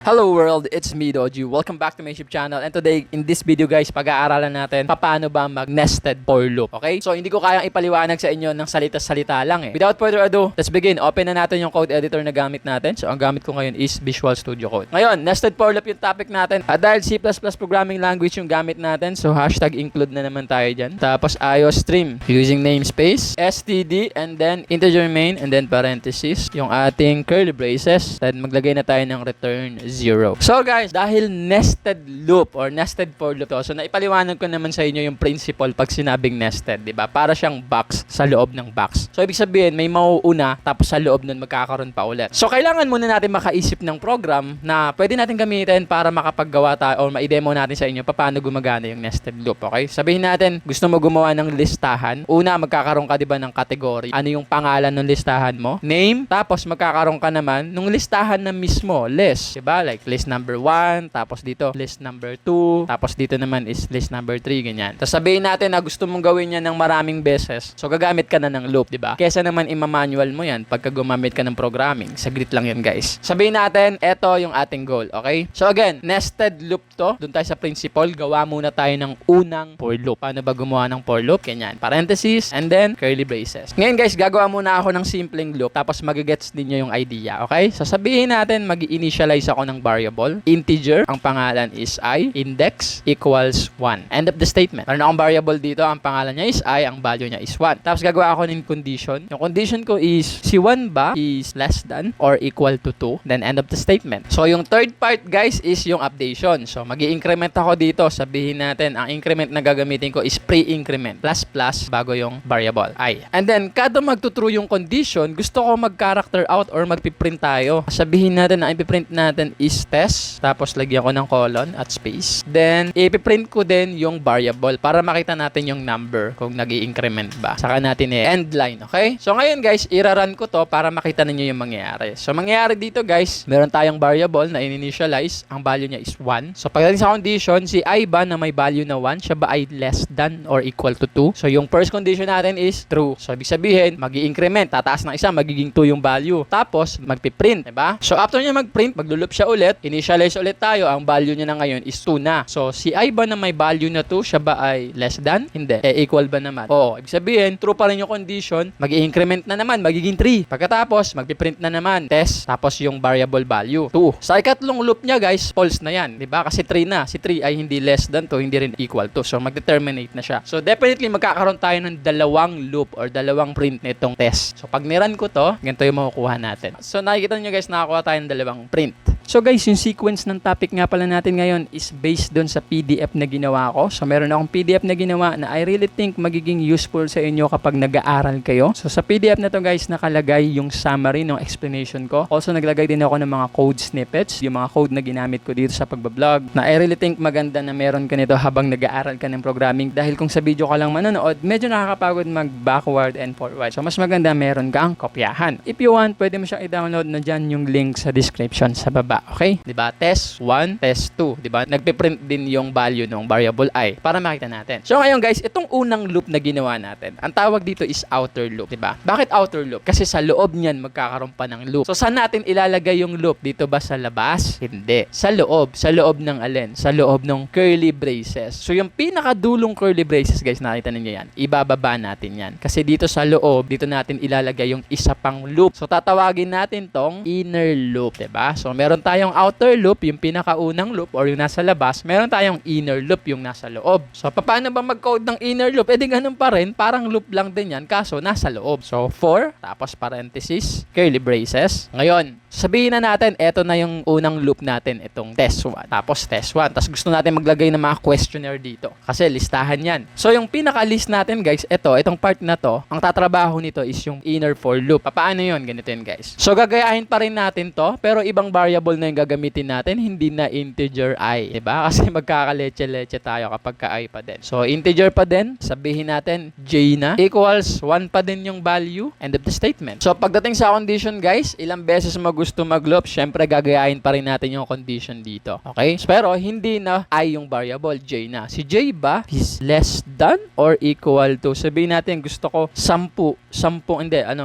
Hello world, it's me Doji. Welcome back to my YouTube channel. And today, in this video guys, pag-aaralan natin paano ba mag-nested for loop. Okay? So, hindi ko kayang ipaliwanag sa inyo ng salita-salita lang eh. Without further ado, let's begin. Open na natin yung code editor na gamit natin. So, ang gamit ko ngayon is Visual Studio Code. Ngayon, nested for loop yung topic natin. At dahil C++ programming language yung gamit natin, so hashtag include na naman tayo dyan. Tapos, IOS stream using namespace, std, and then integer main, and then parenthesis, yung ating curly braces. Then, maglagay na tayo ng return 0. So guys, dahil nested loop or nested for loop to, so naipaliwanag ko naman sa inyo yung principle pag sinabing nested, di ba? Para siyang box sa loob ng box. So ibig sabihin, may mauuna tapos sa loob nun magkakaroon pa ulit. So kailangan muna natin makaisip ng program na pwede natin gamitin para makapaggawa tayo or ma-demo natin sa inyo paano gumagana yung nested loop, okay? Sabihin natin, gusto mo gumawa ng listahan. Una, magkakaroon ka di ba ng category. Ano yung pangalan ng listahan mo? Name. Tapos magkakaroon ka naman ng listahan na mismo, list, di ba? Like list number 1, tapos dito list number 2, tapos dito naman is list number 3, ganyan. Tapos sabihin natin na gusto mong gawin yan ng maraming beses. So gagamit ka na ng loop, di ba? Kesa naman ima-manual mo yan pagka gumamit ka ng programming. Saglit lang yan, guys. Sabihin natin, eto yung ating goal, okay? So again, nested loop to. Doon tayo sa principle, gawa muna tayo ng unang for loop. Paano ba gumawa ng for loop? Ganyan. Parenthesis, and then curly braces. Ngayon, guys, gagawa muna ako ng simpleng loop, tapos magigets din nyo yung idea, okay? So sabihin natin, mag-initialize ako ng variable. Integer, ang pangalan is I, index equals 1. End of the statement. Meron akong variable dito, ang pangalan niya is I, ang value niya is 1. Tapos gagawa ako ng condition. Yung condition ko is, si 1 ba is less than or equal to 2? Then end of the statement. So yung third part guys is yung updation. So mag-i-increment ako dito. Sabihin natin, ang increment na gagamitin ko is pre-increment. Plus plus bago yung variable I. And then, kada magtutrue yung condition, gusto ko mag-character out or magpiprint tayo. Sabihin natin na ipiprint natin is test, tapos lagyan ko ng colon at space. Then, ipiprint ko din yung variable para makita natin yung number kung nag-i-increment ba. Saka natin end line, okay? So, ngayon guys, ira-run ko to para makita ninyo yung mangyayari. So, mangyayari dito guys, meron tayong variable na in-initialize. Ang value niya is 1. So, pagdating sa condition, si I ba na may value na 1, siya ba ay less than or equal to 2? So, yung first condition natin is true. So, ibig sabihin, mag-i-increment. Tataas ng isa, magiging 2 yung value. Tapos, magpiprint, diba? So, after niya mag-print, mag-loop siya ulit, initialize ulit tayo, ang value niya na ngayon is 2 na. So, si I ba na may value na 2, siya ba ay less than? Hindi. Equal ba naman? Oo. Ibig sabihin, true pa rin yung condition, mag-i-increment na naman, magiging 3. Pagkatapos, magpiprint na naman, test, tapos yung variable value, 2. Sa ikatlong loop niya, guys, false na yan. Diba? Kasi 3 na. Si 3 ay hindi less than 2, hindi rin equal to. So, mag-determinate na siya. So, definitely, magkakaroon tayo ng dalawang loop or dalawang print nitong test. So, pag niran ko to, ganito yung makukuha natin. So, nakikita nyo guys, nakakuha tayo ng dalawang print. So guys, yung sequence ng topic nga pala natin ngayon is based doon sa PDF na ginawa ko. So meron akong PDF na ginawa na I really think magiging useful sa inyo kapag nag-aaral kayo. So sa PDF na to guys, nakalagay yung summary ng explanation ko. Also naglagay din ako ng mga code snippets, yung mga code na ginamit ko dito sa pagbablog. Na I really think maganda na meron ka nito habang nag-aaral ka ng programming. Dahil kung sa video ka lang manonood, medyo nakakapagod mag-backward and forward. So mas maganda meron kang kopyahan. If you want, pwede mo siyang i-download na dyan yung link sa description sa baba. Okay? Diba? Test 1, test 2. Diba? Nagpiprint din yung value ng variable I para makita natin. So ngayon guys, itong unang loop na ginawa natin, ang tawag dito is outer loop. Diba? Bakit outer loop? Kasi sa loob niyan magkakaroon pa ng loop. So saan natin ilalagay yung loop? Dito ba sa labas? Hindi. Sa loob. Sa loob ng alin? Sa loob ng curly braces. So yung pinakadulong curly braces guys, nakita ninyo yan. Ibababa natin yan. Kasi dito sa loob, dito natin ilalagay yung isa pang loop. So tatawagin natin tong inner loop. Diba? So meron tayong outer loop, yung pinakaunang loop or yung nasa labas, meron tayong inner loop, yung nasa loob. So, paano ba mag-code ng inner loop? Di ganun pa rin, parang loop lang din yan, kaso nasa loob. So, for, tapos parenthesis, curly braces. Ngayon, sabihin na natin, eto na yung unang loop natin, itong test 1. Tapos test 1. Tapos gusto natin maglagay ng mga questionnaire dito. Kasi listahan yan. So, yung pinaka-list natin, guys, itong part na to, ang tatrabaho nito is yung inner for loop. Paano yun? Ganito yun, guys. So, gagayahin pa rin natin to, pero ibang variable na yung gagamitin natin, hindi na integer I. Diba? Kasi magkakaleche-leche tayo kapag ka-I pa din. So, integer pa din. Sabihin natin, J na. Equals 1 pa din yung value. End of the statement. So, pagdating sa condition, guys, ilang beses gusto mag-loop, syempre gagayahin pa rin natin yung condition dito. Okay? Pero, hindi na I yung variable, J na. Si J ba is less than or equal to? Sabihin natin, gusto ko 10,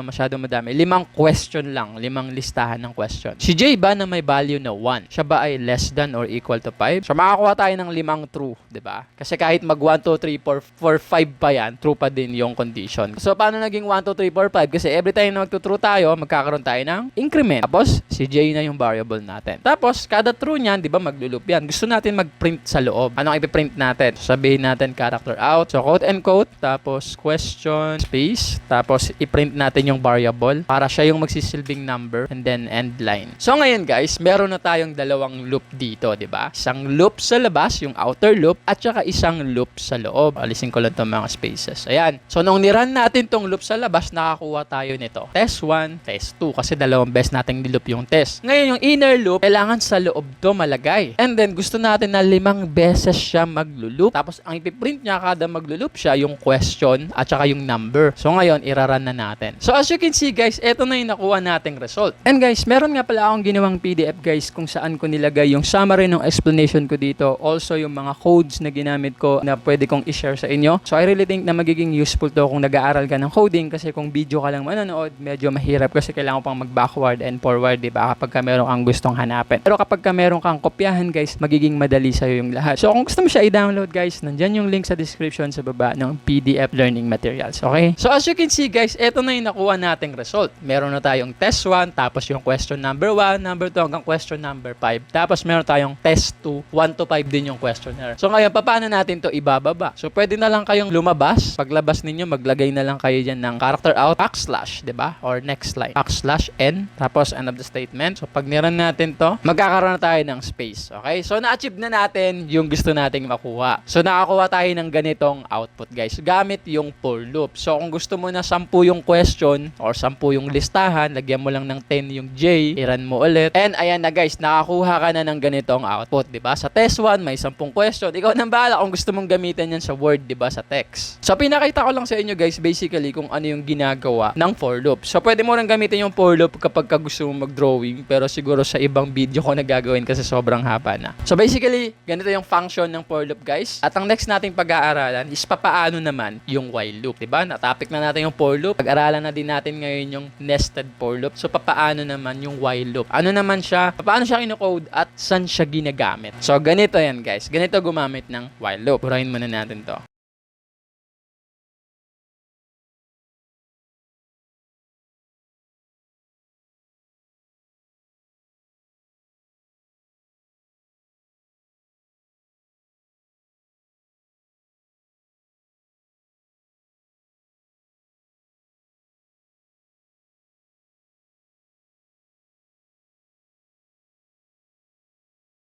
masyado madami. 5 question lang. 5 listahan ng question. Si J ba na may value na 1. Siya ba ay less than or equal to 5? So makakuha tayo ng 5 true, 'di ba? Kasi kahit mag 1, 2, 3, 4, 5 pa yan, true pa din yung condition. So paano naging 1, 2, 3, 4, 5? Kasi every time na magto-true tayo, magkakaroon tayo ng increment. Tapos si j na yung variable natin. Tapos kada true niyan, 'di ba, maglo-loop yan. Gusto natin mag-print sa loob. Anong ipi-print natin? So, sabihin natin character out. So quote and quote, tapos question space, tapos i-print natin yung variable para siya yung magsisilbing number, and then end line. So ngayon guys, meron na tayong dalawang loop dito, 'di ba? Isang loop sa labas, yung outer loop, at saka isang loop sa loob. Alisin ko lang itong mga spaces. Ayan. So nung niran natin tong loop sa labas, nakakuha tayo nito. Test 1, test 2, kasi dalawang beses nating niloop yung test. Ngayon yung inner loop, kailangan sa loob to malagay. And then gusto natin na 5 beses siya maglo-loop. Tapos ang ipiprint niya kada maglo-loop siya, yung question at saka yung number. So ngayon, iraran na natin. So as you can see guys, eto na yung nakuha nating result. And guys, meron nga pala akong ginawang PDF guys kung saan ko nilagay yung summary ng explanation ko dito. Also yung mga codes na ginamit ko na pwede kong i-share sa inyo. So I really think na magiging useful to kung nag-aaral ka ng coding, kasi kung video ka lang manonood, medyo mahirap kasi kailangan pang mag-backward and forward, diba? Kapag ka meron kang gustong hanapin. Pero kapag ka meron kang kopyahan guys, magiging madali sa'yo yung lahat. So kung gusto mo siya i-download guys, nandyan yung link sa description sa baba ng PDF learning materials. Okay? So as you can see guys, eto na yung nakuha nating result. Meron na tayong test 1, tapos yung question number 1, number 2 hanggang question number 5. Tapos meron tayong test 2, 1 to 5 din yung questionnaire. So ngayon, paano natin to ibababa? So pwede na lang kayong lumabas. Paglabas ninyo, maglagay na lang kayo dyan ng character out, backslash, diba? Or next line, backslash n, tapos end of the statement. So pag niran natin to, magkakaroon na tayo ng space. Okay? So na-achieve na natin yung gusto nating makuha. So nakakuha tayo ng ganitong output guys, gamit yung for loop. So kung gusto mo na 10 yung question or 10 yung listahan, lagyan mo lang ng 10 yung j, iran mo ulit. And ayan na guys, nakakuha ka na ng ganitong output, diba? Sa test 1, may 10 question. Ikaw nang bahala kung gusto mong gamitin yan sa Word, diba? Sa text. So pinakita ko lang sa inyo guys, basically kung ano yung ginagawa ng for loop. So pwede mo rin gamitin yung for loop kapag gusto mong mag-drawing, pero siguro sa ibang video ko na gagawin kasi sobrang haba na. So basically, ganito yung function ng for loop guys. At ang next nating pag-aaralan is papaano naman yung while loop, diba? Na-topic na natin yung for loop. Pag-aralan na din natin ngayon yung nested for loop. So papaano naman yung while loop? Ano naman siya? Paano siya kinocode at saan siya ginagamit? So ganito yan guys. Ganito gumamit ng while loop. Burahin muna natin to.